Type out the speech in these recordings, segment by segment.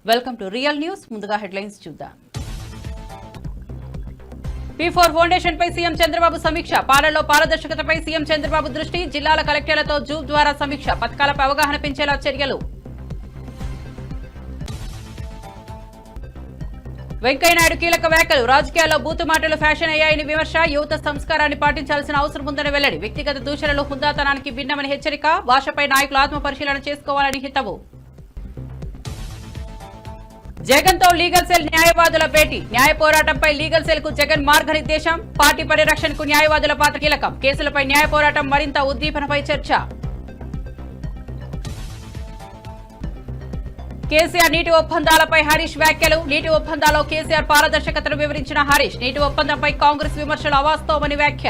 Welcome to real news. ముందుగా headlines చూద్దాం. P4 foundation పై CM Chandrababu సమీక్ష. పాలనలో పారదర్శకతపై సీఎం చంద్రబాబు దృష్టి. జిల్లాల కలెక్టర్లతో జూమ్ ద్వారా సమీక్ష. పథకాలపై అవగాహన పెంచేలా చర్యలు. వెంకయ్యనాయుడు కీలక వ్యాఖ్యలు. రాజకీయాల్లో బూతు మాటలు ఫ్యాషన్ అయ్యాయని విమర్శ. యువత సంస్కారాన్ని పాటించాల్సిన అవసరం ఉందని వెల్లడి. వ్యక్తిగత దూషణలు హుందాతనానికి భిన్నమని హెచ్చరిక. భాషపై నాయకులు ఆత్మ పరిశీలన చేసుకోవాలని హితవు. జగన్ తో లీగల్ సెల్ న్యాయవాదుల భేటీ. న్యాయ పోరాటంపై లీగల్ సెల్ కు జగన్ మార్గనిర్దేశం. పార్టీ పరిరక్షణకు న్యాయవాదుల పాత్ర కీలకం. కేసులపై న్యాయ పోరాటం మరింత ఉద్దీపనపై చర్చ. కేసీఆర్ నీటి ఒప్పందాలపై హరీష్ వ్యాఖ్యలు. నీటి ఒప్పందాల్లో కేసీఆర్ పారదర్శకతను వివరించిన హరీష్. నీటి ఒప్పందంపై కాంగ్రెస్ విమర్శలు అవాస్తవమని వ్యాఖ్య.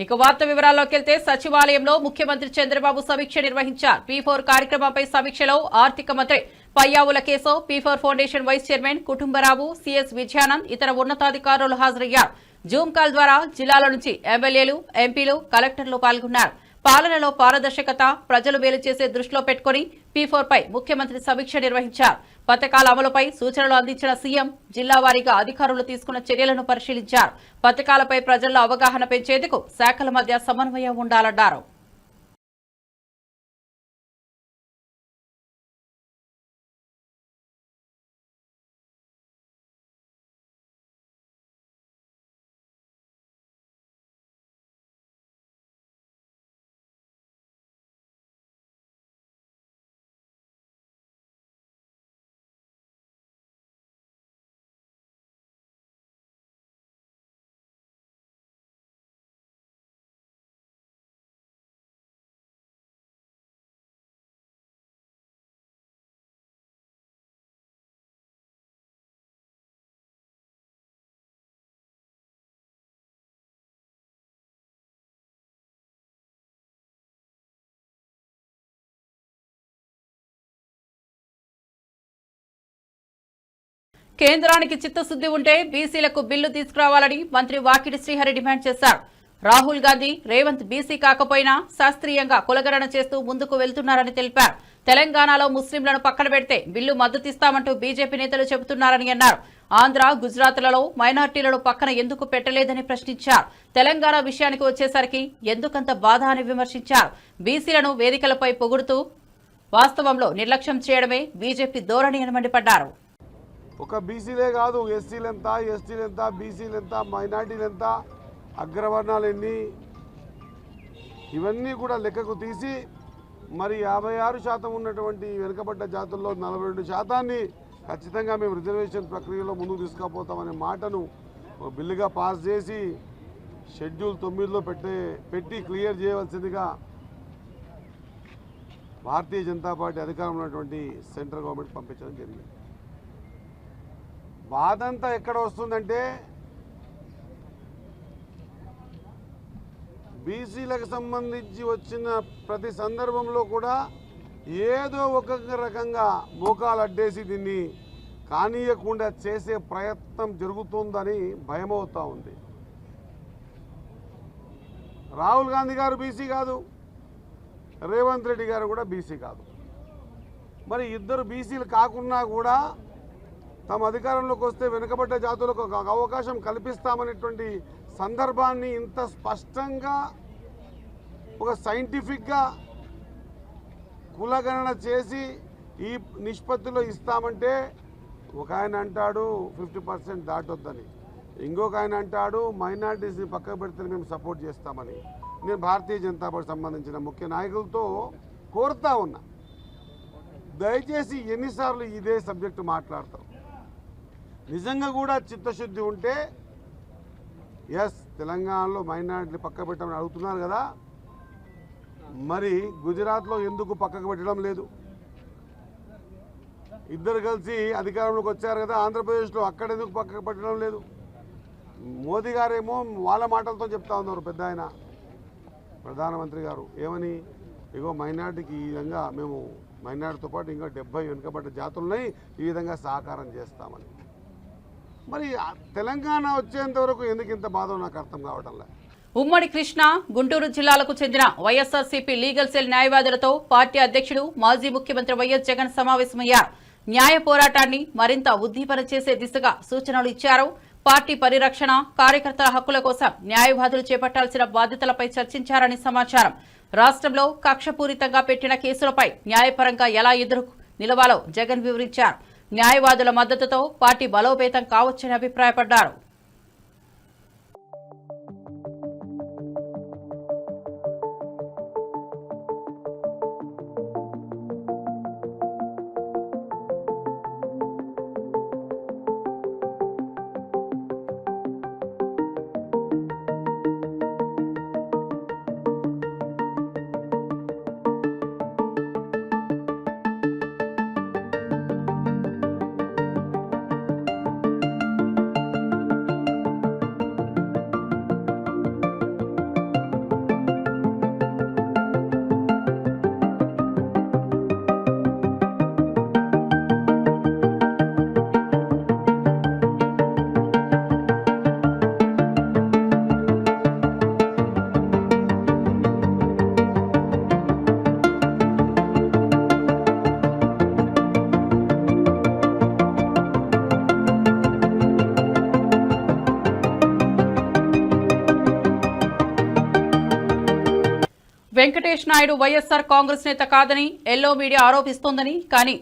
ఇక వార్త వివరాల్లోకి వెళ్తే సచివాలయంలో ముఖ్యమంత్రి చంద్రబాబు సమీక్ష నిర్వహించారు. P4 కార్యక్రమంపై సమీక్షలో ఆర్థిక మంత్రి Payyavula Keshav, P4 foundation vice chairman Kutumbarao, CS Vijayanand, ఇతర ఉన్నతాధికారులు హాజరయ్యారు. జూమ్ కాల్ ద్వారా జిల్లాల నుంచి ఎమ్మెల్యేలు, ఎంపీలు, కలెక్టర్లు పాల్గొన్నారు. పాలనలో పారదర్శకత, ప్రజలు మేలు చేసే దృష్టిలో పెట్టుకుని P4 పై ముఖ్యమంత్రి సమీక్ష నిర్వహించారు. పథకాల అమలుపై సూచనలు అందించిన సీఎం జిల్లా వారీగా అధికారులు తీసుకున్న చర్యలను పరిశీలించారు. పథకాలపై ప్రజల్లో అవగాహన పెంచేందుకు శాఖల మధ్య సమన్వయం ఉండాలన్నారు. కేంద్రానికి చిత్తశుద్ది ఉంటే బీసీలకు బిల్లు తీసుకురావాలని మంత్రి వాకిటి శ్రీహరి డిమాండ్ చేశారు. రాహుల్ గాంధీ, రేవంత్ బీసీ కాకపోయినా శాస్త్రీయంగా కులగణన చేస్తూ ముందుకు వెళ్తున్నారని తెలిపారు. తెలంగాణలో ముస్లింలను పక్కన పెడితే బిల్లు మద్దతిస్తామంటూ బీజేపీ నేతలు చెబుతున్నారని అన్నారు. ఆంధ్ర, గుజరాత్లలో మైనార్టీలను పక్కన ఎందుకు పెట్టలేదని ప్రశ్నించారు. తెలంగాణ విషయానికి వచ్చేసరికి ఎందుకంత బాధ అని విమర్శించారు. బీసీలను వేదికలపై పొగుడుతూ వాస్తవంలో నిర్లక్ష్యం చేయడమే బీజేపీ ధోరణి అని మండిపడ్డారు. ఒక బీసీలే కాదు, ఎస్సీలు ఎంత, ఎస్టీలు ఎంత, బీసీలు ఎంత, మైనార్టీలు ఎంత, అగ్రవర్ణాలు ఎన్ని, ఇవన్నీ కూడా లెక్కకు తీసి మరి 56% ఉన్నటువంటి వెనుకబడ్డ జాతుల్లో 42% ఖచ్చితంగా మేము రిజర్వేషన్ ప్రక్రియలో ముందుకు తీసుకుపోతామనే మాటను బిల్లుగా పాస్ చేసి షెడ్యూల్ 9లో పెట్టి క్లియర్ చేయవలసిందిగా భారతీయ జనతా పార్టీ అధికారంలో ఉన్నటువంటి సెంట్రల్ గవర్నమెంట్ పంపించడం జరిగింది. బాధంతా ఎక్కడ వస్తుందంటే బీసీలకు సంబంధించి వచ్చిన ప్రతి సందర్భంలో కూడా ఏదో ఒక రకంగా మోకాలు అడ్డేసి దీన్ని కానీయకుండా చేసే ప్రయత్నం జరుగుతుందని భయమవుతూ ఉంది. రాహుల్ గాంధీ గారు బీసీ కాదు, రేవంత్ రెడ్డి గారు కూడా బీసీ కాదు. మరి ఇద్దరు బీసీలు కాకున్నా కూడా తమ అధికారంలోకి వస్తే వెనుకబడ్డ జాతులకు ఒక అవకాశం కల్పిస్తామనేటువంటి సందర్భాన్ని ఇంత స్పష్టంగా ఒక సైంటిఫిక్గా కులగణన చేసి ఈ నిష్పత్తిలో ఇస్తామంటే ఒక ఆయన అంటాడు 50% దాటొద్దని, ఇంకొక ఆయన అంటాడు మైనారిటీస్ని పక్కకు పెడితే మేము సపోర్ట్ చేస్తామని. నేను భారతీయ జనతా పార్టీ సంబంధించిన ముఖ్య నాయకులతో కోరుతా ఉన్నా, దయచేసి ఎన్నిసార్లు ఇదే సబ్జెక్టు మాట్లాడతాం. నిజంగా కూడా చిత్తశుద్ధి ఉంటే తెలంగాణలో మైనారిటీలు పక్కకు పెట్టమని అడుగుతున్నారు కదా, మరి గుజరాత్లో ఎందుకు పక్కకు పెట్టడం లేదు? ఇద్దరు కలిసి అధికారంలోకి వచ్చారు కదా ఆంధ్రప్రదేశ్లో, అక్కడ ఎందుకు పక్కకు పెట్టడం లేదు? మోదీ గారేమో వాళ్ళ మాటలతో చెప్తా ఉన్నారు. పెద్ద ఆయన ప్రధానమంత్రి గారు ఏమని, ఇగో మైనారిటీకి ఈ విధంగా మేము మైనారిటీతో పాటు ఇంకా 70 వెనుకబడ్డ జాతులున్నాయి, ఈ విధంగా సహకారం చేస్తామని. మరి తెలంగాణ వచ్చేంత వరకు ఎందుకు ఇంత బాధ నాకు అర్థం కావటంలే. ఉమ్మడి కృష్ణా, గుంటూరు జిల్లాలకు చెందిన వైఎస్ఆర్సీపీ లీగల్ సెల్ న్యాయవాదులతో పార్టీ అధ్యక్షుడు మాజీ ముఖ్యమంత్రి వైఎస్ జగన్ సమావేశమయ్యారు. న్యాయ పోరాటాన్ని మరింత ఉద్దీపన చేసే దిశగా సూచనలు ఇచ్చారు. పార్టీ పరిరక్షణ, కార్యకర్తల హక్కుల కోసం న్యాయవాదులు చేపట్టాల్సిన బాధ్యతలపై చర్చించారని సమాచారం. రాష్ట్రంలో కక్షపూరితంగా పెట్టిన కేసులపై న్యాయపరంగా ఎలా ఎదురు నిలవాలో జగన్ వివరించారు. న్యాయవాదుల మద్దతుతో పార్టీ బలోపేతం కావచ్చని అభిప్రాయపడ్డారు. వెంకటేష్ నాయుడు వైఎస్ఆర్ కాంగ్రెస్ నేత కాదని ఎల్లో మీడియా ఆరోపిస్తోందని, కానీ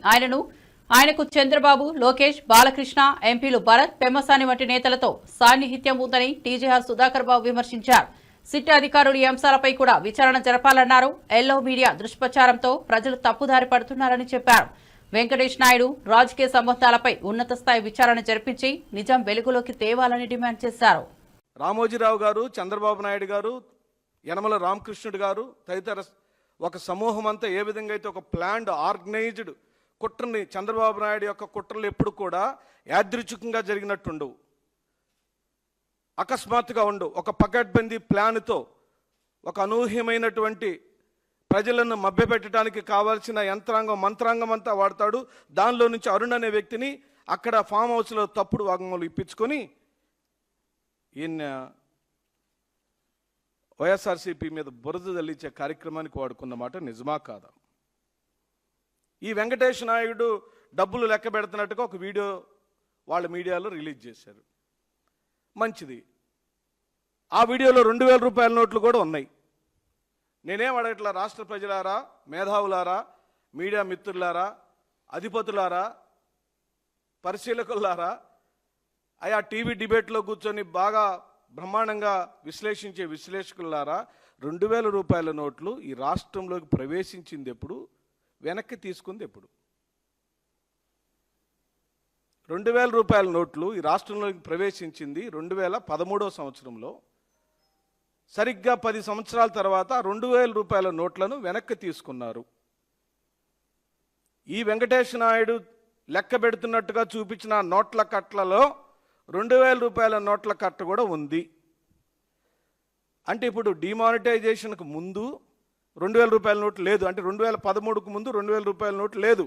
ఆయనకు చంద్రబాబు, లోకేష్, బాలకృష్ణ, ఎంపీలు భరత్, పెమ్మసాని వంటి నేతలతో సాన్నిహిత్యం ఉందని టీజీఆర్ సుధాకర్ బాబు విమర్శించారు. సిట్ అధికారులు ఈ అంశాలపై కూడా విచారణ జరపాలన్నారు. ఎల్లో మీడియా దుష్ప్రచారంతో ప్రజలు తప్పుదారి పడుతున్నారని చెప్పారు. వెంకటేష్ నాయుడు రాజకీయ సంబంధాలపై ఉన్నత స్థాయి విచారణ జరిపించి నిజం వెలుగులోకి తేవాలని డిమాండ్ చేశారు. రామోజీరావు గారు, చంద్రబాబు నాయుడు గారు, యనమల రామకృష్ణుడు గారు తదితర ఒక సమూహం అంతా ఏ విధంగా అయితే ఒక ప్లాన్డ్ ఆర్గనైజ్డ్ కుట్రని, చంద్రబాబు నాయుడు యొక్క కుట్రలు ఎప్పుడు కూడా యాదృచ్ఛికంగా జరిగినట్టుండవు, అకస్మాత్తుగా ఉండవు. ఒక పకడ్బందీ ప్లాన్తో ఒక అనూహ్యమైనటువంటి ప్రజలను మభ్యపెట్టడానికి కావాల్సిన యంత్రాంగం, మంత్రాంగం అంతా వాడతాడు. దానిలో నుంచి అరుణ్ అనే వ్యక్తిని అక్కడ ఫామ్ హౌస్లో తప్పుడు వాగ్మూలం ఇప్పించుకొని ఈయన వైఎస్ఆర్సీపీ మీద బురద తల్లించే కార్యక్రమానికి వాడుకున్న మాట నిజమా కాదా? ఈ వెంకటేష్ నాయుడు డబ్బులు లెక్క పెడుతున్నట్టుగా ఒక వీడియో వాళ్ళ మీడియాలో రిలీజ్ చేశారు. మంచిది. ఆ వీడియోలో 2000 రూపాయల నోట్లు కూడా ఉన్నాయి. నేనేం అడగట్లా, రాష్ట్ర ప్రజలారా, మేధావులారా, మీడియా మిత్రులారా, అధిపతులారా, పరిశీలకులారా, ఆయా టీవీ డిబేట్లో కూర్చొని బాగా బ్రహ్మాండంగా విశ్లేషించే విశ్లేషకులారా, 2000 రూపాయల నోట్లు ఈ రాష్ట్రంలోకి ప్రవేశించింది ఎప్పుడు, వెనక్కి తీసుకుంది ఎప్పుడు? 2000 రూపాయల నోట్లు ఈ రాష్ట్రంలోకి ప్రవేశించింది 2013వ సంవత్సరంలో. సరిగ్గా 10 సంవత్సరాల తర్వాత 2000 రూపాయల నోట్లను వెనక్కి తీసుకున్నారు. ఈ వెంకటేష్ నాయుడు లెక్క పెడుతున్నట్టుగా చూపించిన నోట్ల కట్లలో 2000 రూపాయల నోట్ల కట్ట కూడా ఉంది. అంటే ఇప్పుడు డిమానిటైజేషన్కు ముందు 2000 రూపాయల నోటు లేదు. అంటే 2013కు ముందు 2000 రూపాయల నోటు లేదు.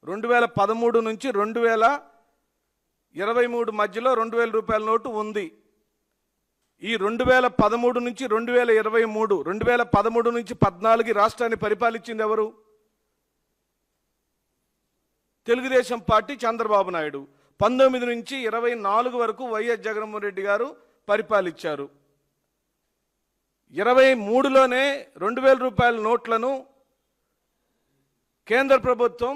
2013 నుంచి 2023 మధ్యలో 2000 రూపాయల నోటు ఉంది. ఈ 2013 నుంచి 2023, 2013 నుంచి 14 రాష్ట్రాన్ని పరిపాలించింది ఎవరు? తెలుగుదేశం పార్టీ, చంద్రబాబు నాయుడు. 19 నుంచి 24 వరకు వైఎస్ జగన్మోహన్ రెడ్డి గారు పరిపాలించారు. 23లోనే 2000 రూపాయల నోట్లను కేంద్ర ప్రభుత్వం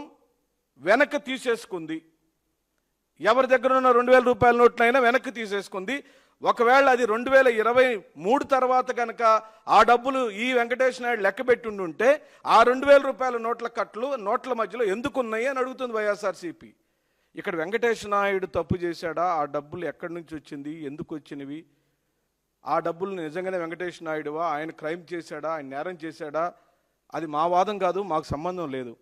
వెనక్కి తీసేసుకుంది. ఎవరి దగ్గర ఉన్న 2000 రూపాయల నోట్లైనా వెనక్కి తీసేసుకుంది. ఒకవేళ అది 2023 తర్వాత కనుక ఆ డబ్బులు ఈ వెంకటేష్ నాయుడు లెక్క పెట్టుండుంటే ఆ 2000 రూపాయల నోట్ల కట్లు నోట్ల మధ్యలో ఎందుకు ఉన్నాయి అని అడుగుతుంది వైఎస్ఆర్సీపీ. ఇక్కడ వెంకటేష్ నాయుడు తప్పు చేశాడా? ఆ డబ్బులు ఎక్కడి నుంచి వచ్చింది, ఎందుకు వచ్చినవి? ఆ డబ్బులు నిజంగానే వెంకటేష్ నాయుడువా? ఆయన క్రైమ్ చేశాడా, ఆయన నేరం చేశాడా? అది మా వాదం కాదు, మాకు సంబంధం లేదు.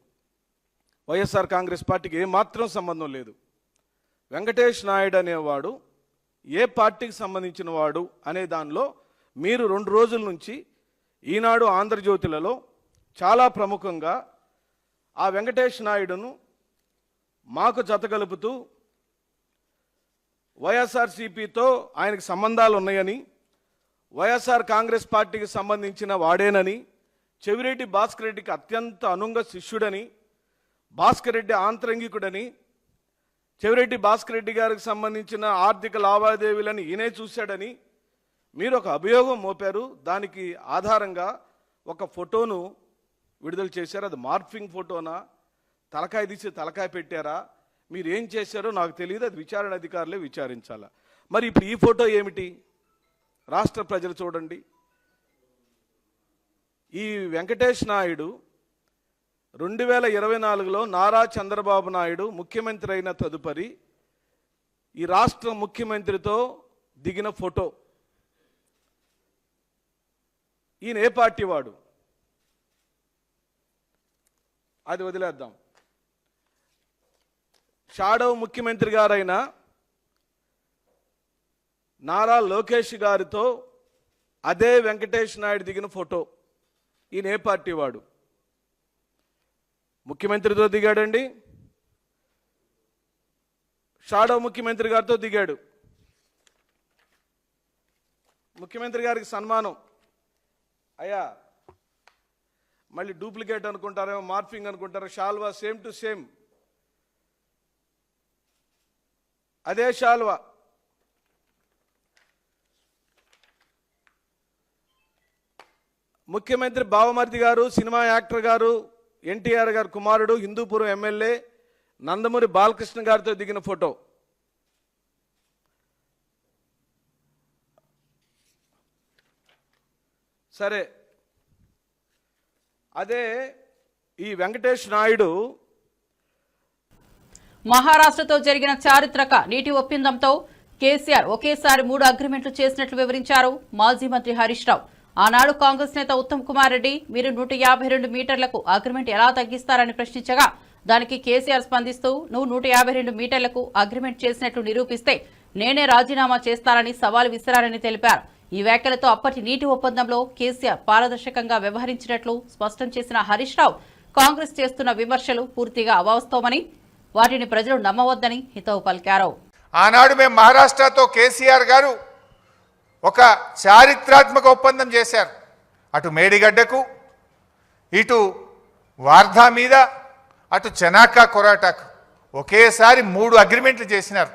వైఎస్ఆర్ కాంగ్రెస్ పార్టీకి ఏమాత్రం సంబంధం లేదు. వెంకటేష్ నాయుడు అనేవాడు ఏ పార్టీకి సంబంధించిన వాడు అనే దానిలో మీరు 2 రోజుల నుంచి ఈనాడు, ఆంధ్రజ్యోతిలలో చాలా ప్రముఖంగా ఆ వెంకటేష్ నాయుడును మాకు జతగలుపుతూ వైఎస్ఆర్సీపీతో ఆయనకు సంబంధాలు ఉన్నాయని, వైఎస్ఆర్ కాంగ్రెస్ పార్టీకి సంబంధించిన వాడేనని, చెవిరెడ్డి భాస్కర్ రెడ్డికి అత్యంత అనుంగ శిష్యుడని, భాస్కర్ రెడ్డి ఆంతరంగికుడని, చెవిరెడ్డి భాస్కర్ రెడ్డి గారికి సంబంధించిన ఆర్థిక లావాదేవీలను ఈయనే చూశాడని మీరు ఒక అభియోగం మోపారు. దానికి ఆధారంగా ఒక ఫోటోను విడుదల చేశారు. అది మార్ఫింగ్ ఫోటోనా, తలకాయ తీసి తలకాయ పెట్టారా, మీరు ఏం చేశారో నాకు తెలియదు. అది విచారణ అధికారులే విచారించాలా. మరి ఇప్పుడు ఈ ఫోటో ఏమిటి? రాష్ట్ర ప్రజలు చూడండి. ఈ వెంకటేష్ నాయుడు 2024లో నారా చంద్రబాబు నాయుడు ముఖ్యమంత్రి అయిన తదుపరి ఈ రాష్ట్ర ముఖ్యమంత్రితో దిగిన ఫోటో. ఈయన ఏ పార్టీ వాడు? అది వదిలేద్దాం. షాడో ముఖ్యమంత్రి గారైన నారా లోకేష్ గారితో అదే వెంకటేష్ నాయుడు దిగిన ఫోటో. ఈయన ఏ పార్టీ వాడు? ముఖ్యమంత్రితో దిగాడండి, షాడో ముఖ్యమంత్రి గారితో దిగాడు. ముఖ్యమంత్రి గారికి సన్మానం. అయ్యా మళ్ళీ డూప్లికేట్ అనుకుంటారేమో, మార్ఫింగ్ అనుకుంటారో, షాల్వా సేమ్ టు సేమ్, అదే షాల్వా. ముఖ్యమంత్రి బావమర్ది గారు, సినిమా యాక్టర్ గారు, ఎన్టీఆర్ గారు కుమారుడు, హిందూపురం ఎమ్మెల్యే నందమూరి బాలకృష్ణ గారితో దిగిన ఫోటో. సరే, అదే ఈ వెంకటేష్ నాయుడు మహారాష్ట్రతో జరిగిన చారిత్రక నీటి ఒప్పందంతో కేసీఆర్ ఒకేసారి 3 అగ్రిమెంట్లు చేసినట్లు వివరించారు మాజీ మంత్రి హరీష్ రావు. ఆనాడు కాంగ్రెస్ నేత ఉత్తమ్ కుమార్ రెడ్డి మీరు 152 మీటర్లకు అగ్రిమెంట్ ఎలా తగ్గిస్తారని ప్రశ్నించగా దానికి కేసీఆర్ స్పందిస్తూ నువ్వు 152 మీటర్లకు అగ్రిమెంట్ చేసినట్లు నిరూపిస్తే నేనే రాజీనామా చేస్తానని సవాల్ విసిరారని తెలిపారు. ఈ వ్యాఖ్యలతో అప్పటి నీటి ఒప్పందంలో కేసీఆర్ పారదర్శకంగా వ్యవహరించినట్లు స్పష్టం చేసిన హరీష్ రావు కాంగ్రెస్ చేస్తున్న విమర్శలు పూర్తిగా అవాస్తవమని, వాటిని ప్రజలు నమ్మవద్దని హితవు పలికారు. ఆనాడు మేము మహారాష్ట్రతో కేసీఆర్ గారు ఒక చారిత్రాత్మక ఒప్పందం చేశారు. అటు మేడిగడ్డకు, ఇటు వార్ధా మీద, అటు చెనాకా కొరాటాకు ఒకేసారి 3 అగ్రిమెంట్లు చేసినారు.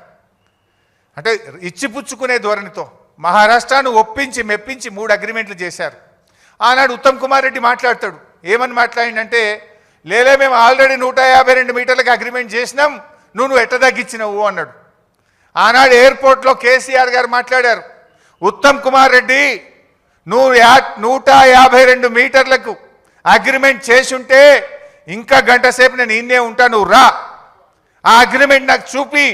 అంటే ఇచ్చిపుచ్చుకునే ధోరణితో మహారాష్ట్రను ఒప్పించి మెప్పించి 3 అగ్రిమెంట్లు చేశారు. ఆనాడు ఉత్తమ్ కుమార్ రెడ్డి మాట్లాడతాడు. ఏమని మాట్లాడిందంటే, లేలే మేము ఆల్రెడీ 152 మీటర్లకు అగ్రిమెంట్ చేసినాం, నువ్వు ఎట్ట తగ్గించినవు అన్నాడు. ఆనాడు ఎయిర్పోర్ట్లో కేసీఆర్ గారు మాట్లాడారు, ఉత్తమ్ కుమార్ రెడ్డి నువ్వు 152 మీటర్లకు అగ్రిమెంట్ చేసుంటే ఇంకా గంట సేపు నేను ఇన్నే ఉంటా, నువ్వు రా, ఆ అగ్రిమెంట్ నాకు చూపి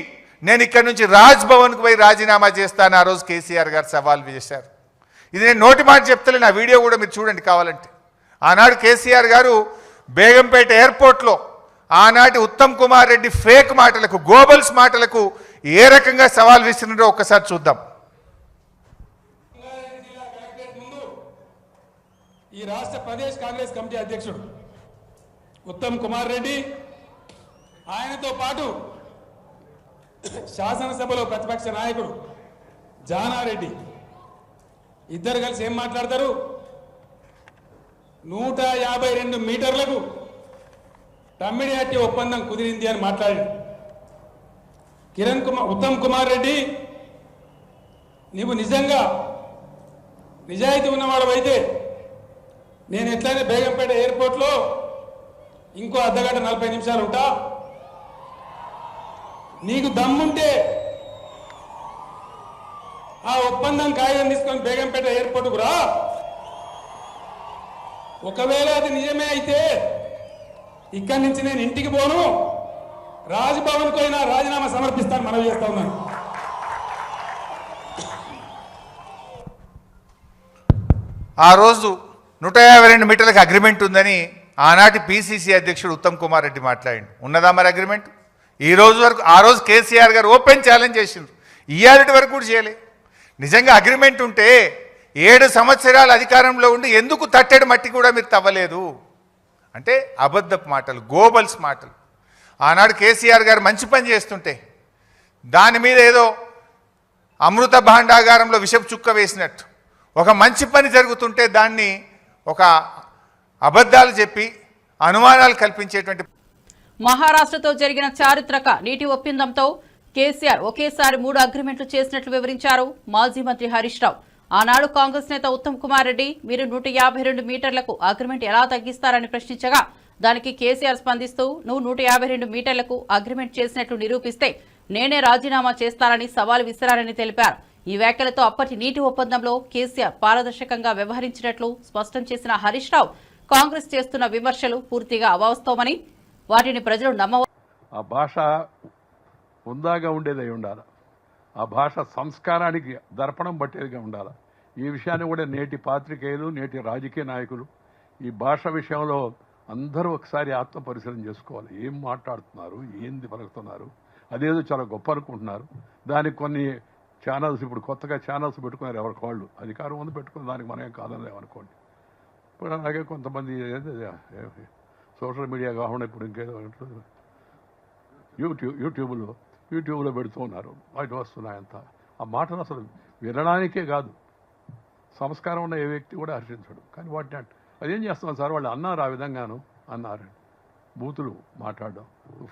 నేను ఇక్కడ నుంచి రాజ్ భవన్కు పోయి రాజీనామా చేస్తాను. ఆ రోజు కేసీఆర్ గారు సవాల్ చేశారు. ఇది నేను నోటి మాట చెప్తలే, నా వీడియో కూడా మీరు చూడండి కావాలంటే. ఆనాడు కేసీఆర్ గారు బేగంపేట ఎయిర్పోర్ట్లో ఆనాటి ఉత్తమ్ కుమార్ రెడ్డి ఫేక్ మాటలకు, గోబల్స్ మాటలకు ఏ రకంగా సవాల్ విసిరినారో ఒక్కసారి చూద్దాం. ఈ రాష్ట్ర ప్రదేశ్ కాంగ్రెస్ కమిటీ అధ్యక్షుడు ఉత్తమ్ కుమార్ రెడ్డి, ఆయనతో పాటు శాసనసభలో ప్రతిపక్ష నాయకుడు జానారెడ్డి ఇద్దరు కలిసి ఏం మాట్లాడతారు? 152 మీటర్లకు తమ్మిడిహట్టి ఒప్పందం కుదిరింది అని మాట్లాడాడు. ఉత్తమ్ కుమార్ రెడ్డి, నీవు నిజంగా నిజాయితీ ఉన్నవాడవైతే నేను ఎట్లయినా బేగంపేట ఎయిర్పోర్ట్లో ఇంకో అర్ధగంట 40 నిమిషాలు ఉంటా, నీకు దమ్ముంటే ఆ ఒప్పందం కాగితం తీసుకొని బేగంపేట ఎయిర్పోర్టుకు రా. ఒకవేళ అది నిజమే అయితే ఇక్కడి నుంచి నేను ఇంటికి పోను, రాజ్భవన్కు అయినా రాజీనామా సమర్పిస్తాను మనవి చేస్తా ఉన్నాను. ఆ రోజు 152 మీటర్లకు అగ్రిమెంట్ ఉందని ఆనాటి పిసిసి అధ్యక్షుడు ఉత్తమ్ కుమార్ రెడ్డి మాట్లాడిండు. ఉన్నదా మరి అగ్రిమెంట్? ఈ రోజు వరకు, ఆ రోజు కేసీఆర్ గారు ఓపెన్ ఛాలెంజ్ చేసిండ్రు, ఇయ్యాలటి వరకు కూడా చేయలే. నిజంగా అగ్రిమెంట్ ఉంటే 7 సంవత్సరాలు అధికారంలో ఉండి ఎందుకు తట్టెడు మట్టి కూడా మీరు తవ్వలేదు అంటే అబద్ధపు మాటలు, గోబల్స్ మాటలు. ఆనాడు కేసీఆర్ గారు మంచి పని చేస్తుంటే దాని మీద ఏదో అమృత భాండాగారంలో విషపు చుక్క వేసినట్టు ఒక మంచి పని జరుగుతుంటే దాన్ని ఒక అబద్ధాలు చెప్పి అనుమానాలు కల్పించేటువంటి మహారాష్ట్రతో జరిగిన చారిత్రక నీటి ఒప్పందంతో కేసీఆర్ ఒకేసారి 3 అగ్రిమెంట్లు చేసినట్లు వివరించారు మాజీ మంత్రి హరీష్ రావు. ఆనాడు కాంగ్రెస్ నేత ఉత్తమ్ కుమార్ రెడ్డి మీరు 152 మీటర్లకు అగ్రిమెంట్ ఎలా తగ్గిస్తారని ప్రశ్నించగా దానికి కేసీఆర్ స్పందిస్తూ నువ్వు 152 మీటర్లకు అగ్రిమెంట్ చేసినట్లు నిరూపిస్తే నేనే రాజీనామా చేస్తానని సవాల్ విసిరారని తెలిపారు. ఈ వ్యాఖ్యలతో అప్పటి నీటి ఒప్పందంలో కేసీఆర్ పారదర్శకంగా వ్యవహరించినట్లు స్పష్టం చేసిన హరీష్ రావు కాంగ్రెస్ చేస్తున్న విమర్శలు పూర్తిగా అవాస్తవమని వాటిని ప్రజలు ఆ భాష ఉందాగా ఉండేదై ఉండాలి. ఆ భాష సంస్కారానికి దర్పణం పట్టేదిగా ఉండాలి. ఈ విషయాన్ని కూడా నేటి పాత్రికేయులు నేటి రాజకీయ నాయకులు ఈ భాష విషయంలో అందరూ ఒకసారి ఆత్మ పరిశీలన చేసుకోవాలి. ఏం మాట్లాడుతున్నారు, ఏంది పలుకుతున్నారు, అదేదో చాలా గొప్ప అనుకుంటున్నారు. దానికి కొన్ని ఛానల్స్ ఇప్పుడు కొత్తగా ఛానల్స్ పెట్టుకున్నారు ఎవరికి వాళ్ళు. అధికారం ఉంది పెట్టుకుని దానికి మనం ఏం కాదనేమనుకోండి. ఇప్పుడు అలాగే కొంతమంది సోషల్ మీడియా కాకుండా ఇప్పుడు ఇంకేదో యూట్యూబ్లో పెడుతూ ఉన్నారు. వాటి వస్తున్నాయంతా ఆ మాటలు అసలు వినడానికే కాదు, సంస్కారం ఉన్న ఏ వ్యక్తి కూడా హర్షించడు. కానీ వాటిని అదేం చేస్తున్నాం సార్, వాళ్ళు అన్నారు ఆ విధంగాను అన్నారు. బూతులు మాట్లాడడం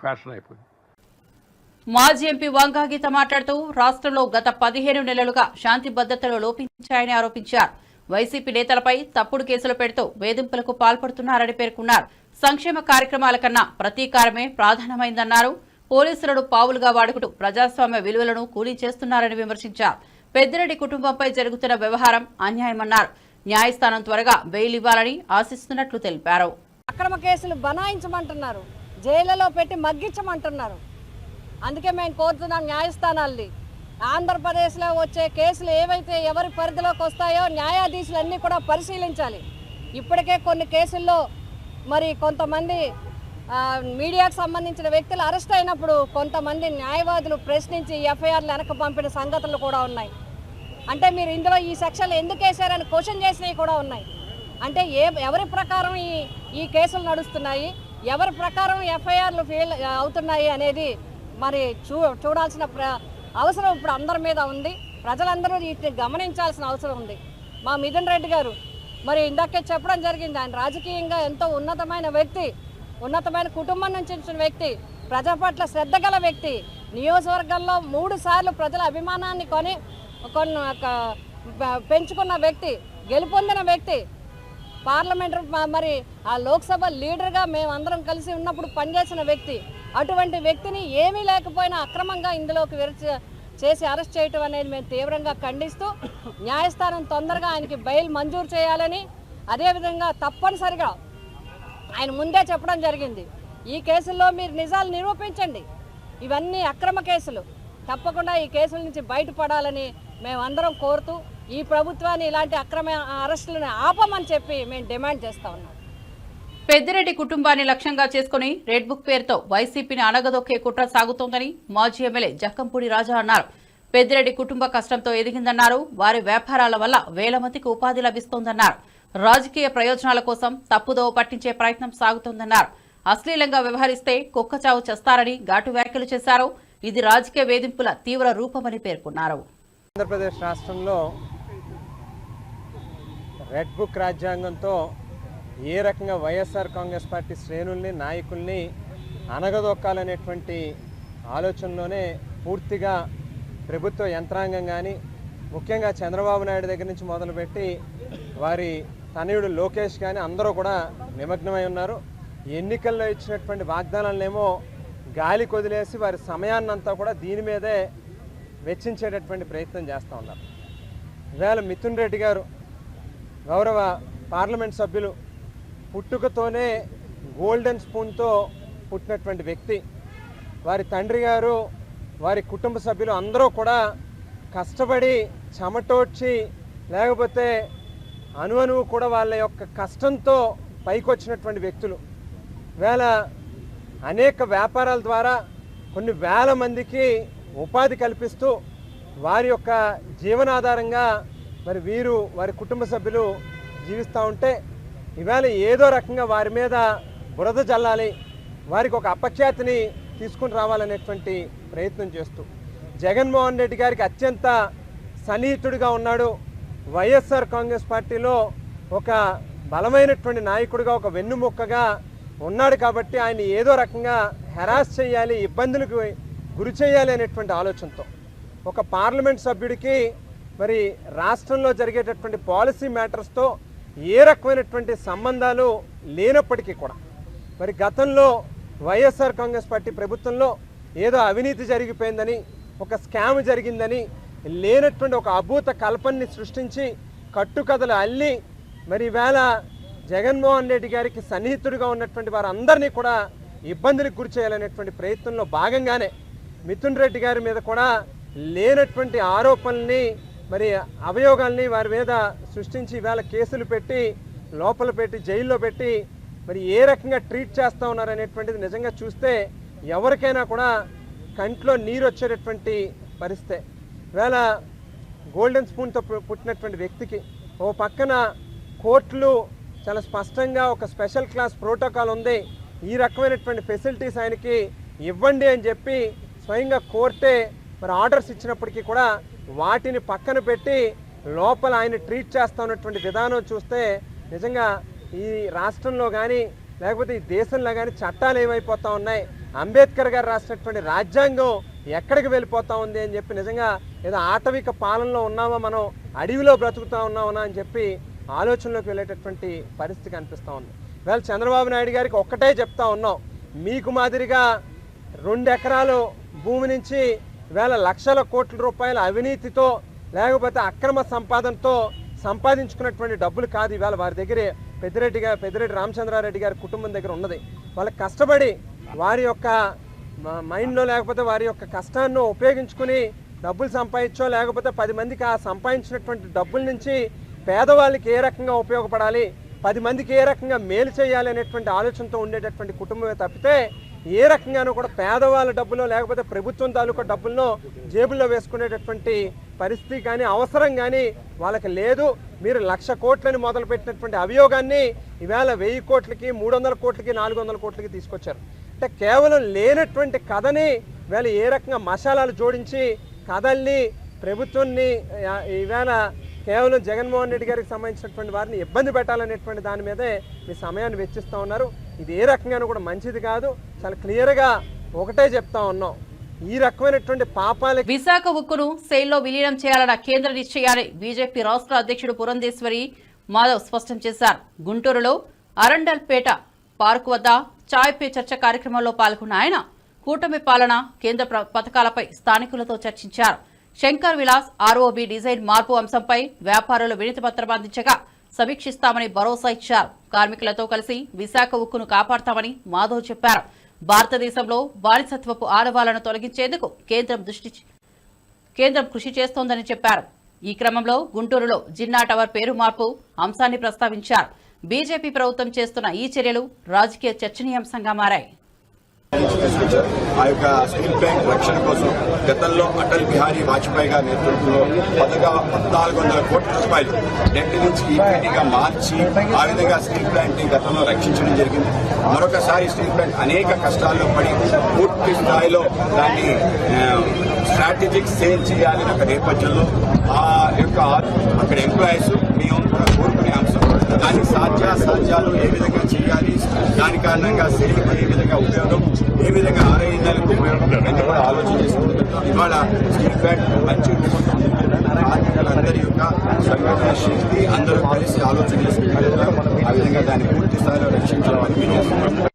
ఫ్యాషన్ అయిపోయింది. మాజీ ఎంపీ వంగాగీత మాట్లాడుతూ రాష్ట్రంలో గత 15 నెలలుగా శాంతి భద్రతలు లోపించాయని ఆరోపించారు. వైసీపీ నేతలపై తప్పుడు కేసులు పెడుతూ వేధింపులకు పాల్పడుతున్నారని పేర్కొన్నారు. సంక్షేమ కార్యక్రమాల కన్నా ప్రతీకారమే ప్రధానమైందన్నారు. పోలీసులను పావులుగా వాడుకుంటూ ప్రజాస్వామ్య విలువలను కూలీ చేస్తున్నారని విమర్శించారు. పెద్దిరెడ్డి కుటుంబంపై జరుగుతున్న వ్యవహారం అన్యాయమన్నారు. న్యాయస్థానం త్వరగా బెయిల్ ఇవ్వాలని ఆశిస్తున్నట్లు తెలిపారు. అక్రమ కేసులు బనాయించమంటున్నారు, జైళ్లలో పెట్టి మగ్గించమంటున్నారు. అందుకే మేము కోరుతున్నాం న్యాయస్థానాల్ని ఆంధ్రప్రదేశ్లో వచ్చే కేసులు ఏవైతే ఎవరి పరిధిలోకి వస్తాయో న్యాయాధీశులన్నీ కూడా పరిశీలించాలి. ఇప్పటికే కొన్ని కేసుల్లో మరి కొంతమంది మీడియాకు సంబంధించిన వ్యక్తులు అరెస్ట్ అయినప్పుడు కొంతమంది న్యాయవాదులు ప్రశ్నించి ఎఫ్ఐఆర్లు వెనక్కి పంపిన సంగతులు కూడా ఉన్నాయి. అంటే మీరు ఇందులో ఈ సెక్షన్లు ఎందుకు వేశారని క్వశ్చన్ చేసినవి కూడా ఉన్నాయి. అంటే ఎవరి ప్రకారం ఈ కేసులు నడుస్తున్నాయి, ఎవరి ప్రకారం ఎఫ్ఐఆర్లు ఫెయిల్ అవుతున్నాయి అనేది మరి చూడాల్సిన అవసరం ఇప్పుడు అందరి మీద ఉంది. ప్రజలందరూ వీటిని గమనించాల్సిన అవసరం ఉంది. మా మిథున్ రెడ్డి గారు మరి ఇందాకే చెప్పడం జరిగింది, ఆయన రాజకీయంగా ఎంతో ఉన్నతమైన వ్యక్తి, ఉన్నతమైన కుటుంబం నుంచి వచ్చిన వ్యక్తి, ప్రజల పట్ల శ్రద్ధ గల వ్యక్తి, నియోజకవర్గంలో 3 సార్లు ప్రజల అభిమానాన్ని పెంచుకున్న వ్యక్తి, గెలుపొందిన వ్యక్తి, పార్లమెంటు మరి ఆ లోక్సభ లీడర్గా మేమందరం కలిసి ఉన్నప్పుడు పనిచేసిన వ్యక్తి. అటువంటి వ్యక్తిని ఏమీ లేకపోయినా అక్రమంగా ఇందులోకి చేసి అరెస్ట్ చేయటం అనేది మేము తీవ్రంగా ఖండిస్తూ న్యాయస్థానం తొందరగా ఆయనకి బెయిల్ మంజూరు చేయాలని, అదేవిధంగా తప్పనిసరిగా ఆయన ముందే చెప్పడం జరిగింది, ఈ కేసుల్లో మీరు నిజాలు నిరూపించండి, ఇవన్నీ అక్రమ కేసులు, తప్పకుండా ఈ కేసుల నుంచి బయటపడాలని మేమందరం కోరుతూ ఈ ప్రభుత్వాన్ని ఇలాంటి అక్రమ అరెస్టులను ఆపమని చెప్పి మేము డిమాండ్ చేస్తా ఉన్నాం. పెద్దిరెడ్డి కుటుంబాన్ని లక్ష్యంగా చేసుకుని రెడ్ బుక్ పేరుతో వైసీపీని అణగదొక్కే కుట్ర సాగుతోందని మాజీ ఎమ్మెల్యే జక్కంపూడి రాజా అన్నారు. పెద్దిరెడ్డి కుటుంబ కష్టంతో ఎదిగిందన్నారు. వారి వ్యాపారాల వల్ల వేల మందికి ఉపాధి లభిస్తోందన్నారు. రాజకీయ ప్రయోజనాల కోసం తప్పుదోవ పట్టించే ప్రయత్నం సాగుతోందన్నారు. అశ్లీలంగా వ్యవహరిస్తే కుక్కచావు చేస్తారని ఘాటు వ్యాఖ్యలు చేశారు. ఇది రాజకీయ వేధింపుల తీవ్ర రూపమని పేర్కొన్నారు. ఆంధ్రప్రదేశ్ రాష్ట్రంలో రెడ్ బుక్ రాజ్యాంగంతో ఏ రకంగా వైఎస్ఆర్ కాంగ్రెస్ పార్టీ శ్రేణుల్ని నాయకుల్ని అణగదొక్కాలనేటువంటి ఆలోచనలోనే పూర్తిగా ప్రభుత్వ యంత్రాంగం కానీ ముఖ్యంగా చంద్రబాబు నాయుడు దగ్గర నుంచి మొదలుపెట్టి వారి తనయుడు లోకేష్ కానీ అందరూ కూడా నిమగ్నమై ఉన్నారు. ఎన్నికల్లో ఇచ్చినటువంటి వాగ్దానాలనేమో గాలి కొదిలేసి వారి సమయాన్నంతా కూడా దీని మీదే వెచ్చించేటటువంటి ప్రయత్నం చేస్తూ ఉన్నారు. ఇవాళ మిథున్ రెడ్డి గారు గౌరవ పార్లమెంట్ సభ్యులు పుట్టుకతోనే గోల్డెన్ స్పూన్తో పుట్టినటువంటి వ్యక్తి. వారి తండ్రి గారు వారి కుటుంబ సభ్యులు అందరూ కూడా కష్టపడి చెమటోడ్చి లేకపోతే అణువణువు కూడా వాళ్ళ యొక్క కష్టంతో పైకి వచ్చినటువంటి వ్యక్తులు. వేళ అనేక వ్యాపారాల ద్వారా కొన్ని వేల మందికి ఉపాధి కల్పిస్తూ వారి యొక్క జీవనాధారంగా మరి వీరు వారి కుటుంబ సభ్యులు జీవిస్తూ ఉంటే ఇవాళ ఏదో రకంగా వారి మీద బురద జల్లాలి, వారికి ఒక అపఖ్యాతిని తీసుకుని రావాలనేటువంటి ప్రయత్నం చేస్తూ జగన్మోహన్ రెడ్డి గారికి అత్యంత సన్నిహితుడిగా ఉన్నాడు. వైఎస్ఆర్ కాంగ్రెస్ పార్టీలో ఒక బలమైనటువంటి నాయకుడిగా, ఒక వెన్నుముక్కగా ఉన్నాడు కాబట్టి ఆయన ఏదో రకంగా హెరాస్ చేయాలి, ఇబ్బందులకు గురి చేయాలి అనేటువంటి ఆలోచనతో ఒక పార్లమెంట్ సభ్యుడికి మరి రాష్ట్రంలో జరిగేటటువంటి పాలసీ మ్యాటర్స్తో ఏ రకమైనటువంటి సంబంధాలు లేనప్పటికీ కూడా మరి గతంలో వైఎస్ఆర్ కాంగ్రెస్ పార్టీ ప్రభుత్వంలో ఏదో అవినీతి జరిగిపోయిందని, ఒక స్కామ్ జరిగిందని లేనటువంటి ఒక అభూత కల్పనని సృష్టించి కట్టుకథలు అల్లి మరి ఈవేళ జగన్మోహన్ రెడ్డి గారికి సన్నిహితుడిగా ఉన్నటువంటి వారందరినీ కూడా ఇబ్బందులకు గురి చేయాలనేటువంటి ప్రయత్నంలో భాగంగానే మిథున్ రెడ్డి గారి మీద కూడా లేనటువంటి ఆరోపణల్ని మరి అభియోగాల్ని వారి మీద సృష్టించి ఈవేళ కేసులు పెట్టి లోపల పెట్టి జైల్లో పెట్టి మరి ఏ రకంగా ట్రీట్ చేస్తూ ఉన్నారనేటువంటిది నిజంగా చూస్తే ఎవరికైనా కూడా కంట్లో నీరు వచ్చేటటువంటి పరిస్థితి. ఈవేళ గోల్డెన్ స్పూన్తో పుట్టినటువంటి వ్యక్తికి ఓ పక్కన కోర్టులు చాలా స్పష్టంగా ఒక స్పెషల్ క్లాస్ ప్రోటోకాల్ ఉంది, ఈ రకమైనటువంటి ఫెసిలిటీస్ ఆయనకి ఇవ్వండి అని చెప్పి స్వయంగా కోర్టే మరి ఆర్డర్స్ ఇచ్చినప్పటికీ కూడా వాటిని పక్కన పెట్టి లోపల ఆయన ట్రీట్ చేస్తూ ఉన్నటువంటి విధానం చూస్తే నిజంగా ఈ రాష్ట్రంలో కానీ లేకపోతే ఈ దేశంలో కానీ చట్టాలు ఏమైపోతూ ఉన్నాయి, అంబేద్కర్ గారు రాసినటువంటి రాజ్యాంగం ఎక్కడికి వెళ్ళిపోతూ ఉంది అని చెప్పి నిజంగా ఏదో ఆటవిక పాలనలో ఉన్నామా, మనం అడవిలో బ్రతుకుతూ ఉన్నామా అని చెప్పి ఆలోచనలోకి వెళ్ళేటటువంటి పరిస్థితి కనిపిస్తూ ఉంది. ఇవాళ చంద్రబాబు నాయుడు గారికి ఒక్కటే చెప్తా ఉన్నాం, మీకు మాదిరిగా 2 ఎకరాలు భూమి నుంచి ఇవాళ లక్షల కోట్ల రూపాయల అవినీతితో లేకపోతే అక్రమ సంపాదనతో సంపాదించుకున్నటువంటి డబ్బులు కాదు ఇవాళ వారి దగ్గరే పెద్దిరెడ్డి రామచంద్రారెడ్డి గారి కుటుంబం దగ్గర ఉన్నది. వాళ్ళకి కష్టపడి వారి యొక్క మైండ్లో లేకపోతే వారి యొక్క కష్టాన్ని ఉపయోగించుకుని డబ్బులు సంపాదించో లేకపోతే 10 మందికి ఆ సంపాదించినటువంటి డబ్బుల నుంచి పేదవాళ్ళకి ఏ రకంగా ఉపయోగపడాలి, 10 మందికి ఏ రకంగా మేలు చేయాలి అనేటువంటి ఆలోచనతో ఉండేటటువంటి కుటుంబమే తప్పితే ఏ రకంగానూ కూడా పేదవాళ్ళ డబ్బులో లేకపోతే ప్రభుత్వం తాలూకా డబ్బులను జేబుల్లో వేసుకునేటటువంటి పరిస్థితి కానీ అవసరం కానీ వాళ్ళకి లేదు. మీరు 1,00,000 కోట్లని మొదలుపెట్టినటువంటి అభియోగాన్ని ఈవేళ 1000 కోట్లకి 300 కోట్లకి 400 కోట్లకి తీసుకొచ్చారు. అంటే కేవలం లేనటువంటి కథని ఈవేళ ఏ రకంగా మసాలాలు జోడించి కథల్ని ప్రభుత్వాన్ని ఈవేళ కేవలం జగన్మోహన్ రెడ్డి గారికి సంబంధించినటువంటి వారిని ఇబ్బంది పెట్టాలనేటువంటి దాని మీదే మీ సమయాన్ని వెచ్చిస్తూ ఉన్నారు. ఇది ఏ రకంగానూ కూడా మంచిది కాదు. చాలా క్లియర్గా ఒకటే చెప్తా ఉన్నాం, ఈ రకమైనటువంటి పాపాలకి విశాఖ ఉక్కును సెయిల్లో విలీనం చేయాలన్న కేంద్ర నిశ్చయాన్ని బీజేపీ రాష్ట్ర అధ్యక్షుడు పురంధేశ్వరి మాధవ్ స్పష్టం చేశారు. గుంటూరులో అరండల్పేట పార్కు వద్ద చాయ్ పే చర్చ కార్యక్రమంలో పాల్గొన్న ఆయన కూటమి పాలన కేంద్ర పథకాలపై స్థానికులతో చర్చించారు. శంకర్ విలాస్ ఆర్ఓబీ డిజైన్ మార్పు అంశంపై వ్యాపారులు వినతి పత్రం అందించగా సమీక్షిస్తామని భరోసా ఇచ్చారు. కార్మికులతో కలిసి విశాఖ ఉక్కును కాపాడతామని మాధవ్ చెప్పారు. భారతదేశంలో బానిసత్వపు ఆనవాలను తొలగించేందుకు కేంద్రం కృషి చేస్తోందని చెప్పారు. ఈ క్రమంలో గుంటూరులో జిన్నా టవర్ పేరు మార్పు అంశాన్ని ప్రస్తావించారు. బీజేపీ ప్రభుత్వం చేస్తున్న ఈ చర్యలు రాజకీయ చర్చనీయాంశంగా మారాయి. ఆ యొక్క స్టీల్ ప్లాంట్ రక్షణ కోసం గతంలో అటల్ బిహారీ వాజ్పేయి గారి నేతృత్వంలో 1,400 కోట్ల రూపాయలు డెట్ నుంచి ఈక్విటీగా మార్చి ఆ విధంగా స్టీల్ ప్లాంట్ ని గతంలో రక్షించడం జరిగింది. మరొకసారి స్టీల్ ప్లాంట్ అనేక కష్టాల్లో పడి పూర్తి స్థాయిలో దాన్ని స్ట్రాటజిక్ సేల్ చేయాలని ఒక నేపథ్యంలో ఆ యొక్క అక్కడ ఎంప్లాయీస్ మేము కూడా కోరుకునే అంశం దాని సాధ్యాలు ఏ విధంగా చేయాలి, దాని కారణంగా సేల్కి ఏ విధంగా ఉపయోగం, ఏ విధంగా ఆరోగ్యాలకు ఉపయోగం అని కూడా ఆలోచన చేసుకుంటున్నాం. ఇవాళ స్టీల్ ప్లాంట్ మంచి కార్మికులందరి యొక్క సంఘటన శక్తి అందరూ కలిసి ఆలోచన చేసుకుంటున్నాం. ఆ విధంగా దాన్ని పూర్తి స్థాయిలో రక్షించాలని మేము చేస్తున్నాం.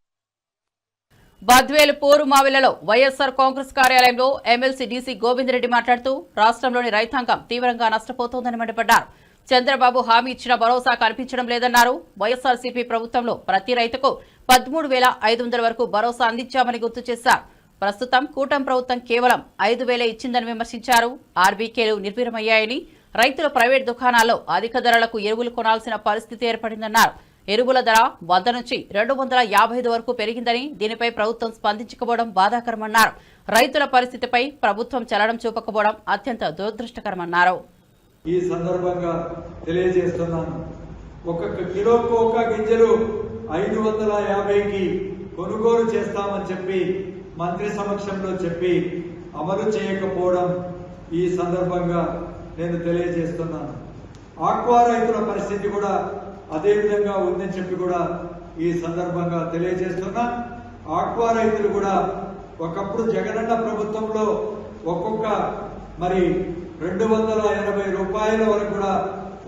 బద్వేలు పోరు మావిలలో వైఎస్సార్ కాంగ్రెస్ కార్యాలయంలో ఎమ్మెల్సీ డీసీ గోవిందరెడ్డి మాట్లాడుతూ రాష్ట్రంలోని రైతాంగం తీవ్రంగా నష్టపోతోందని మండిపడ్డారు. చంద్రబాబు హామీ ఇచ్చిన భరోసా కనిపించడం లేదన్నారు. వైఎస్సార్సీపీ ప్రభుత్వంలో ప్రతి రైతుకు 13,500 వరకు భరోసా అందించామని గుర్తు చేశారు. ప్రస్తుతం కూటమి ప్రభుత్వం కేవలం 5,000 ఇచ్చిందని విమర్శించారు. ఆర్బీకేలు నిర్వీర్యమయ్యాయని, రైతుల ప్రైవేట్ దుకాణాల్లో అధిక ధరలకు ఎరువులు కొనాల్సిన పరిస్థితి ఏర్పడిందన్నారు. ఎరువుల ధర 100 నుంచి 255 వరకు పెరిగిందని, దీనిపై ప్రభుత్వం స్పందించకపోవడం బాధాకరమన్నారు. రైతుల పరిస్థితిపై ప్రభుత్వం చలనం చూపకపోవడం అత్యంత దురదృష్టకరమన్నారు. ఈ సందర్భంగా తెలియజేస్తున్నాను, ఒక్కొక్క కిలోకు ఒక గింజలు 550కి కొనుగోలు చేస్తామని చెప్పి మంత్రి సమక్షంలో చెప్పి అమలు చేయకపోవడం ఈ సందర్భంగా నేను తెలియజేస్తున్నాను. ఆక్వా రైతుల పరిస్థితి కూడా అదే విధంగా ఉందని చెప్పి కూడా ఈ సందర్భంగా తెలియజేస్తున్నా. ఆక్వా రైతులు కూడా ఒకప్పుడు జగనన్న ప్రభుత్వంలో ఒక్కొక్క మరి 280 రూపాయల వరకు కూడా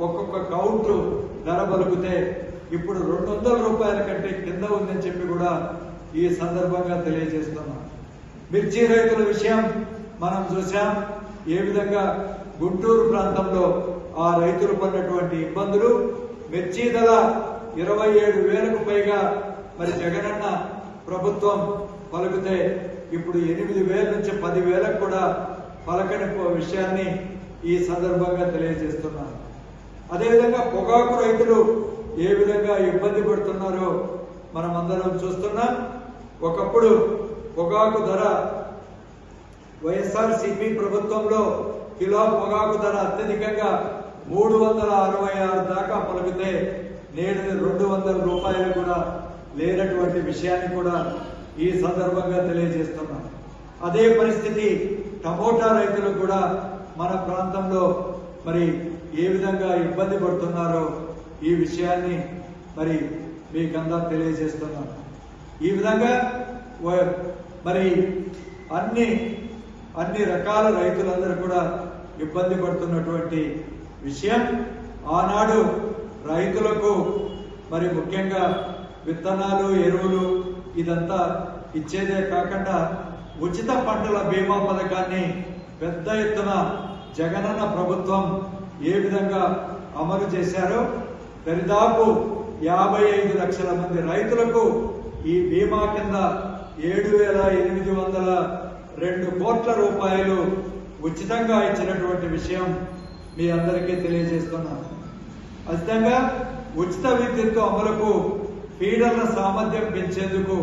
ఒక్కొక్క కౌంటు ధర పలుకుతే ఇప్పుడు 200 రూపాయల కంటే కింద ఉందని చెప్పి కూడా ఈ సందర్భంగా తెలియజేస్తున్నాం. మిర్చి రైతుల విషయం మనం చూసాం. ఏ విధంగా గుంటూరు ప్రాంతంలో ఆ రైతులు పడినటువంటి ఇబ్బందులు. మిర్చి ధర 27,000కు పైగా మరి జగనన్న ప్రభుత్వం పలుకుతే ఇప్పుడు 8,000 నుంచి 10,000కు కూడా పలకని విషయాన్ని ఈ సందర్భంగా తెలియజేస్తున్నాను. అదేవిధంగా పొగాకు రైతులు ఏ విధంగా ఇబ్బంది పడుతున్నారో మనం అందరం చూస్తున్నాం. ఒకప్పుడు పొగాకు ధర వైఎస్ఆర్సీపీ ప్రభుత్వంలో కిలో పొగాకు ధర అత్యధికంగా 366 దాకా పలికితే నేడు 200 రూపాయలు కూడా లేనటువంటి విషయాన్ని కూడా ఈ సందర్భంగా తెలియజేస్తున్నాం. అదే పరిస్థితి టమోటా రైతులు కూడా మన ప్రాంతంలో మరి ఏ విధంగా ఇబ్బంది పడుతున్నారో ఈ విషయాన్ని మరి మీకంతా తెలియజేస్తున్నాను. ఈ విధంగా మరి అన్ని రకాల రైతులందరూ కూడా ఇబ్బంది పడుతున్నటువంటి విషయం. ఆనాడు రైతులకు మరి ముఖ్యంగా విత్తనాలు, ఎరువులు ఇదంతా ఇచ్చేదే కాకుండా ఉచిత పంటల బీమా పథకాన్ని పెద్ద ఎత్తున జగనన్న ప్రభుత్వం ఏ విధంగా అమలు చేశారో దరిదాపు 55 లక్షల మంది రైతులకు ఈ బీమా కింద 7,802 కోట్ల రూపాయలు ఉచితంగా ఇచ్చినటువంటి విషయం మీ అందరికీ తెలియజేస్తున్నాను. అదేవిధంగా ఉచిత విద్యుత్ అమలుకు ఫీడర్ల సామర్థ్యం పెంచేందుకు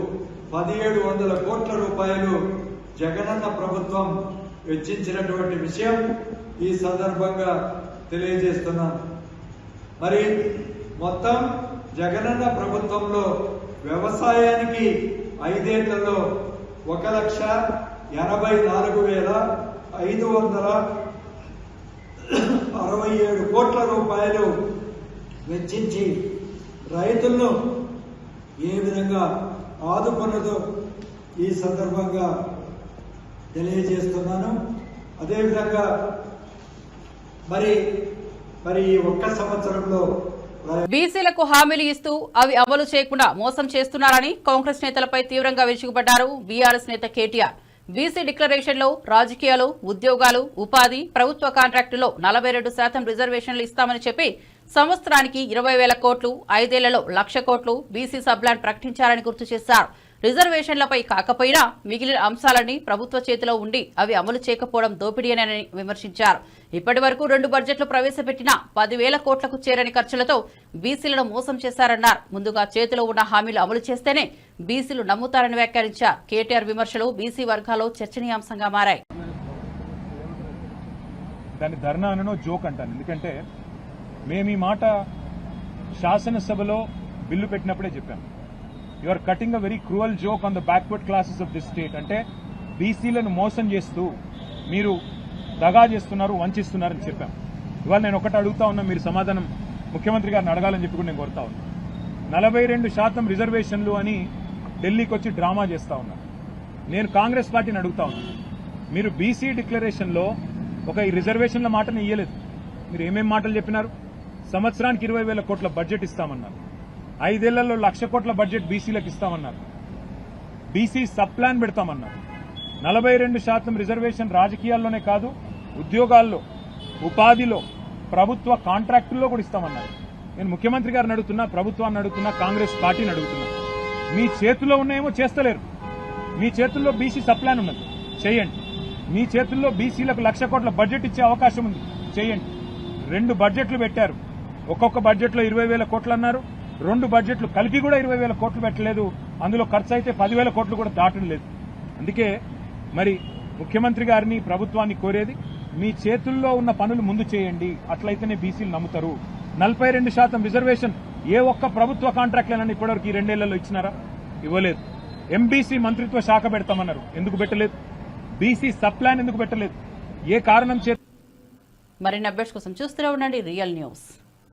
1,700 కోట్ల రూపాయలు జగనన్న ప్రభుత్వం వెచ్చించినటువంటి విషయం ఈ సందర్భంగా తెలియజేస్తున్నాను. మరి మొత్తం జగనన్న ప్రభుత్వంలో వ్యవసాయానికి 5 ఏళ్లలో 1,84,567 కోట్ల రూపాయలు వెచ్చించి రైతులను ఏ విధంగా ఆదుకున్నదో ఈ సందర్భంగా తెలియజేస్తున్నాను. అదేవిధంగా మరి ఈ ఒక్క సంవత్సరంలో బీసీలకు హామీలు ఇస్తూ అవి అమలు చేయకుండా మోసం చేస్తున్నారని కాంగ్రెస్ నేతలపై తీవ్రంగా విరుచుకుపడ్డారు బీఆర్ఎస్ నేత కేటీఆర్. బీసీ డిక్లరేషన్లో రాజకీయాలు, ఉద్యోగాలు, ఉపాధి, ప్రభుత్వ కాంట్రాక్టులో 42% రిజర్వేషన్లు ఇస్తామని చెప్పి సంవత్సరానికి 20,000 కోట్లు, 5 ఏళ్లలో 1,00,000 కోట్లు బీసీ సబ్లాన్ ప్రకటించారని గుర్తు చేశారు. రిజర్వేషన్లపై కాకపోయినా మిగిలిన అంశాలన్నీ ప్రభుత్వ చేతిలో ఉండి అవి అమలు చేయకపోవడం దోపిడీనని విమర్శించారు. ఇప్పటి వరకు 2 బడ్జెట్లు ప్రవేశపెట్టిన 10,000 కోట్లకు చేరని ఖర్చులతో బీసీలను మోసం చేశారన్నారు. ముందుగా చేతిలో ఉన్న హామీలు అమలు చేస్తేనే బీసీలు నమ్ముతారని వ్యాఖ్యానించారు. కేటీఆర్ విమర్శలు బీసీ వర్గాల్లో చర్చనీయాంశంగా మారాయి. దాని ధర్నా అనో జోక్ అంటాను. ఎందుకంటే మేము ఈ మాట శాసనసభలో బిల్లు పెట్టినప్పుడే చెప్పాము. You are cutting a very cruel joke on the backward classes of this state. అంటే బీసీలను మోసం చేస్తూ మీరు దగా చేస్తున్నారు, వంచిస్తున్నారని చెప్పాం. ఇవాళ నేను ఒకటి అడుగుతా ఉన్నా, మీరు సమాధానం ముఖ్యమంత్రి గారిని అడగాలని చెప్పి కూడా నేను కోరుతా ఉన్నా. 42% రిజర్వేషన్లు అని ఢిల్లీకి వచ్చి డ్రామా చేస్తా ఉన్నారు. నేను కాంగ్రెస్ పార్టీని అడుగుతా ఉన్నా, మీరు బీసీ డిక్లరేషన్లో ఒక ఈ రిజర్వేషన్ల మాటను ఇయ్యలేదు. మీరు ఏమేం మాటలు చెప్పినారు? సంవత్సరానికి 20,000 కోట్ల బడ్జెట్ ఇస్తామన్నారు. 5 ఏళ్లలో 1,00,000 కోట్ల బడ్జెట్ బీసీలకు ఇస్తామన్నారు. బీసీ సబ్ ప్లాన్ పెడతామన్నారు. 42% రిజర్వేషన్ రాజకీయాల్లోనే కాదు, ఉద్యోగాల్లో, ఉపాధిలో, ప్రభుత్వ కాంట్రాక్టుల్లో కూడా ఇస్తామన్నారు. నేను ముఖ్యమంత్రి గారిని అడుగుతున్నా, ప్రభుత్వాన్ని అడుగుతున్నా, కాంగ్రెస్ పార్టీని అడుగుతున్నా, మీ చేతుల్లో ఉన్నాయేమో చేస్తలేరు. మీ చేతుల్లో బీసీ సబ్ ప్లాన్ ఉన్నది, చేయండి. మీ చేతుల్లో బీసీలకు 1,00,000 కోట్ల బడ్జెట్ ఇచ్చే అవకాశం ఉంది, చేయండి. 2 బడ్జెట్లు పెట్టారు. ఒక్కొక్క బడ్జెట్లో 20,000 కోట్లు అన్నారు. 2 బడ్జెట్లు కలిపి కూడా 20,000 కోట్లు పెట్టలేదు. అందులో ఖర్చు అయితే 10,000 కోట్లు కూడా దాటం లేదు. అందుకే మరి ముఖ్యమంత్రి గారిని, ప్రభుత్వాన్ని కోరేది, మీ చేతుల్లో ఉన్న పనులు ముందు చేయండి. అట్లయితేనే బీసీలు నమ్ముతారు. 42% రిజర్వేషన్ ఏ ఒక్క ప్రభుత్వ కాంట్రాక్ట్లైనా ఇప్పటివరకు ఈ 2 ఏళ్లలో ఇచ్చినారా? ఇవ్వలేదు. ఎంబీసీ మంత్రిత్వ శాఖ పెడతామన్నారు, ఎందుకు పెట్టలేదు? బీసీ సబ్ ప్లాన్ ఎందుకు పెట్టలేదు? ఏ కారణం చేత మరిన్ని అప్డేట్స్ కోసం చూస్తూనే ఉండండి రియల్ న్యూస్.